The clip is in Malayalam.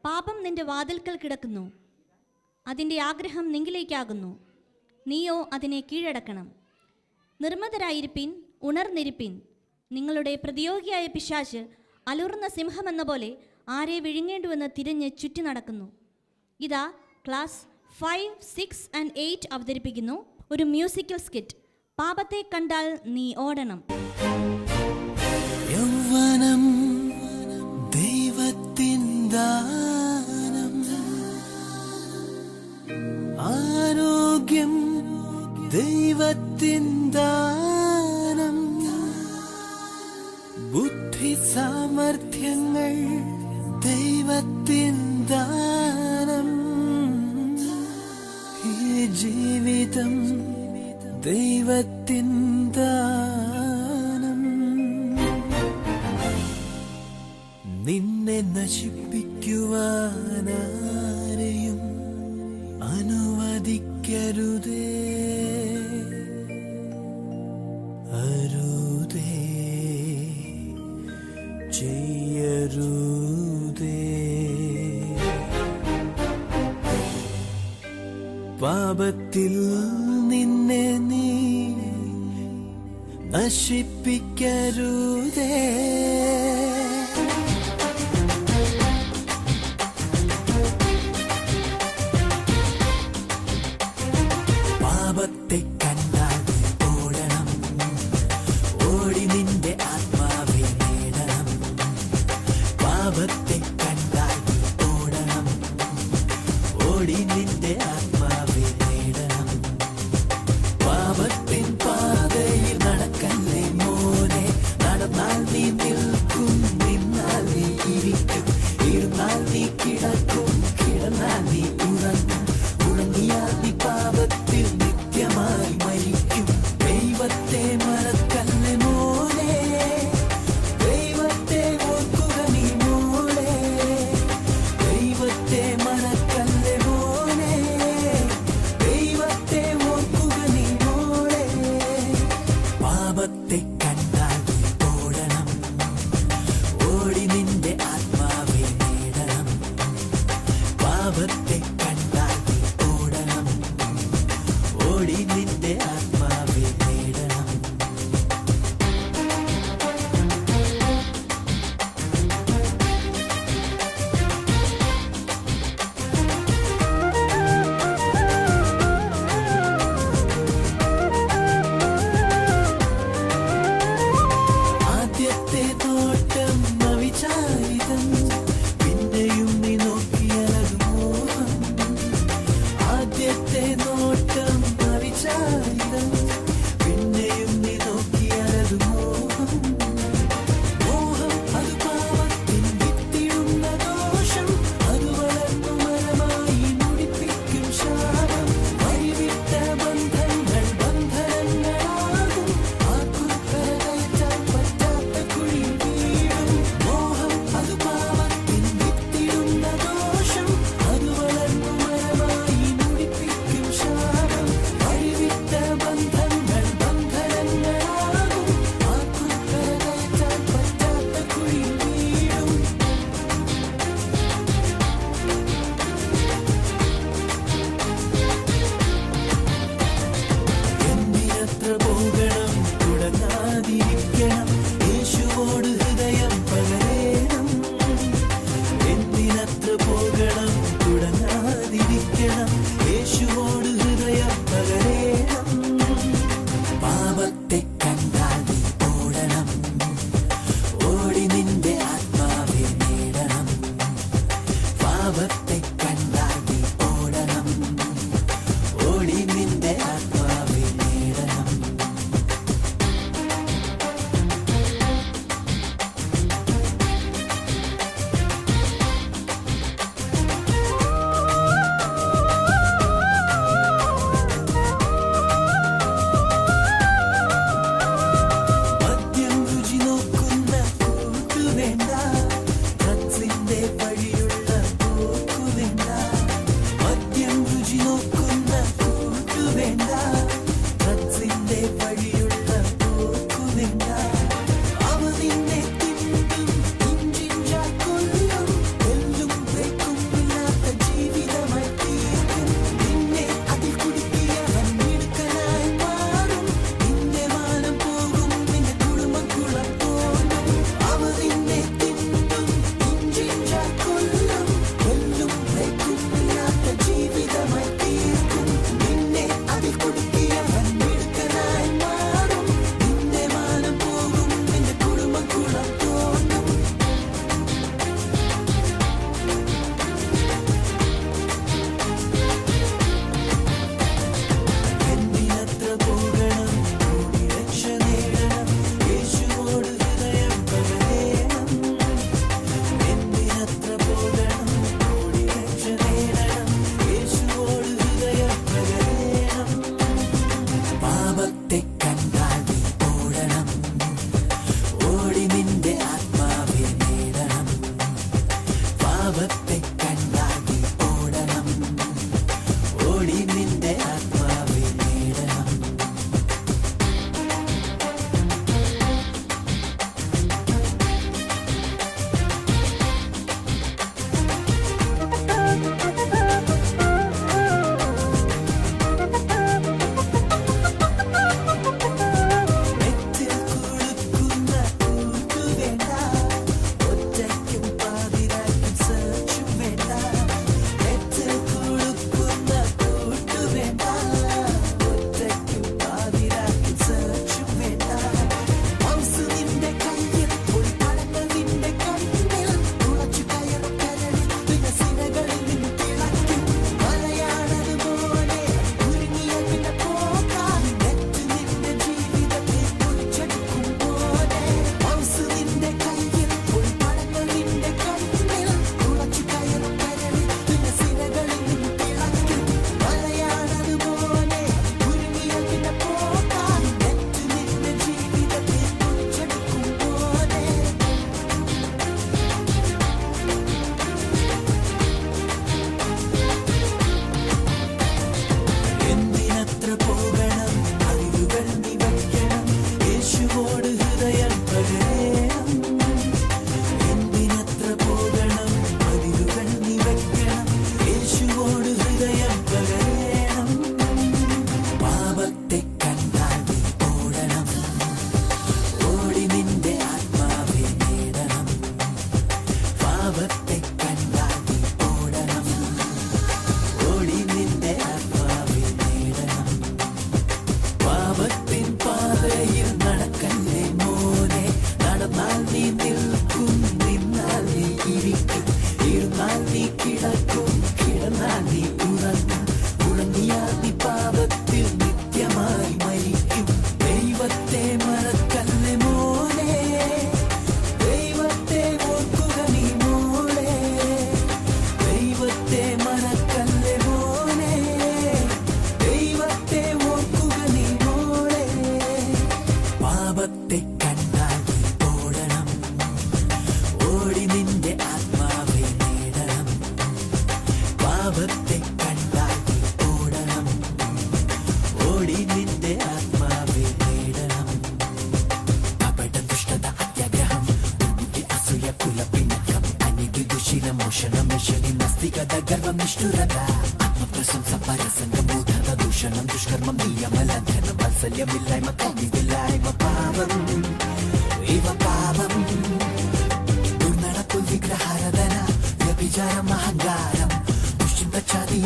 പാപം നിന്റെ വാതിൽക്കൽ കിടക്കുന്നു, അതിൻ്റെ ആഗ്രഹം നിങ്കിലേക്കാകുന്നു, നീയോ അതിനെ കീഴടക്കണം. നിർമ്മതരായിരിപ്പിൻ, ഉണർന്നിരിപ്പിൻ. നിങ്ങളുടെ പ്രതിയോഗിയായ പിശാച് അലറുന്ന സിംഹമെന്ന പോലെ ആരെ വിഴുങ്ങേണ്ടുവെന്ന് തിരഞ്ഞ് ചുറ്റി നടക്കുന്നു. ഇതാ ക്ലാസ് 5, 6 and 8 അവതരിപ്പിക്കുന്നു ഒരു മ്യൂസിക്കൽ സ്കിറ്റ്. പാപത്തെ കണ്ടാൽ നീ ഓടണം. യൗവനം ദൈവത്തിൻ ദാനം, ആരോഗ്യം ദൈവത്തിൻ ദാനം, ബുദ്ധി സാമർഥ്യങ്ങൾ ദൈവത്തിൻ ദാനം, ഈ ജീവിതം ദൈവത്തിൻ ദാനം. നിന്നെ നശിപ്പിക്കുവാനാരെയും അനുവദിക്കരുതേ, അരുതേ, ചെയ്യരുതേ. പാപത്തിൽ നിന്നെ നീ നശിപ്പിക്കരുതേ. പാപത്തെ കണ്ടാൽ ഓടണം, ഓടി നിന്റെ ആത്മാവെ നേടണം. പാപത്തെ കണ്ടാൽ ഓടണം, ഓടി നിന്റെ ആത്മാവെ നേടണം. പാപത്തിൻ പാതയിൽ നടക്കല്ലേ മോനെ, നടന്നാൽ നീ നിൽക്കും, നിന്നാൽ നീ ഇരിക്കും, ഇരുന്നാൽ നീ കിടക്കും, കിടന്നാൽ നീ ഉറങ്ങും, ഉറങ്ങിയാൽ നീ പാപത്തിൽ നിത്യമായി മരിക്കും. ദൈവത്തെ മറക്കല്ലേ മോനെ, ദൈവത്തെ ഓർക്കുക നീ മോനെ, ദൈവത്തെ മറക്കല്ലേ മോനെ, ദൈവത്തെ ഓർക്കുക നീ മോനെ. പാപത്തെ കണ്ടാൽ ഓടണം, ഓടി നിന്റെ ആത്മാവെ നേടണം. പാപത്തെ കണ്ടാൽ ഓടണം, ഓടി നിന്റെ ആത്മാവെ നേടണം. ആദ്യത്തെ നോട്ടം അവിചാരിതം, പിന്നെയും നീ നോക്കിയാൽ അത് മോഹം. പാപത്തെ കണ്ടാൽ നീ ഓടണം, ഓടി നിന്റെ ആത്മാവെ നേടണം. നെറ്റിൽ കുളുക്കുന്ന കൂട്ടു വേണ്ട, ഒറ്റയ്ക്കും പാതിരാക്കും സെർച്ചും വേണ്ട. നെറ്റിൽ കുളുക്കുന്ന കൂട്ടു വേണ്ട, ഒറ്റയ്ക്കും പാതിരാക്കും സെർച്ചും വേണ്ട. മൗസ് നിന്റെ കയ്യിൽ, ഉൾപ്പടങ്ങൾ നിന്റെ കണ്ണിൽ, തുളച്ചു കയറും കരളിൽ വികസിതകളിൽ നിന്ന് തിളയ്ക്കും. മലയാളതുപോലെ ഒരുങ്ങിയ നിന്റെ പോകാൻ നെറ്റ് നിന്റെ ജീവിതത്തെ പൊളിച്ചെടുക്കും പോലെ. മൗസ് നിന്റെ കയ്യിൽ, ഉൾപ്പടങ്ങൾ നിന്റെ കണ്ണിൽ, തുളച്ചു കയറും കരളിൽ വികസിതകളിൽ നിന്ന് തിളയ്ക്കും. മലയാളതുപോലെ ഒരുങ്ങിയ നിന്റെ പോകാൻ നെറ്റ് നിന്റെ ജീവിതത്തെ പൊളിച്ചെടുക്കും പോലെ. എന്തിനത്ര പോകണം, അറിവുകൾ നീ വയ്ക്കണം, യേശുവോട് ഹൃദയം പകരണം. എന്തിനത്ര പോകണം, അറിവുകൾ നീ വയ്ക്കണം, യേശുവോട് ഹൃദയം പകരണം. പാപത്തെ കണ്ടാൽ നീ ഓടണം, ഓടി നിന്റെ ആത്മാവെ നേടണം. പാപത്തെ കണ്ടാൽ നീ ഓടണം, ഓടി നിന്റെ ആത്മാവെ നേടണം. പാപത്തിൻ പാതയിൽ നടക്കല്ലേ മോനെ, നടന്നാൽ നീ നിൽക്കും, നിന്നാൽ നീ ഇരിക്കും, ഇരുന്നാൽ നീ കിടക്കും, കിടന്നാൽ നീ ഉറങ്ങും. ഉറങ്ങിയാൽ നീ പാപത്തിൽ നിത്യമായി മരിക്കും. ദൈവത്തെ മറക്കല്ലേ മോനെ, ദൈവത്തെ ഓർക്കുക നീ മോളെ. ദൈവത്തെ മറക്കല്ലേ മോനെ, ദൈവത്തെ ഓർക്കുക നീ മോളെ. പാപത്തെ കണ്ടാൽ നീ ഓടണം, ഓടി നിന്റെ ആത്മാവെ നേടണം. പാപത്തെ കണ്ടാൽ നീ ഓടണം, ഓടി നിന്റെ ആത്മാവെ നേടണം. കപട ദുഷ്ടത അത്യാഗ്രഹം, ദുർബുദ്ധി അസൂയ കുലപിണക്കം, അനീതി ദുശീലം മോഷണം മെഷണി നാസ്തികത ഗർവം നിഷ്ഠുരത, ആത്മപ്രശംസ പരസംഗം മൂഢത ദൂഷണം ദുഷ്കർമ്മം നിയമലംഘനം വാത്സല്യമില്ലായ്മ കവിവില്ലായ്മ പാപം ഇവ പാപം. ദുർനടപ്പുൽ വിഗ്രഹാരാധന വ്യഭിചാരം അഹങ്കാരം ദുശ്ചിന്ത ചതി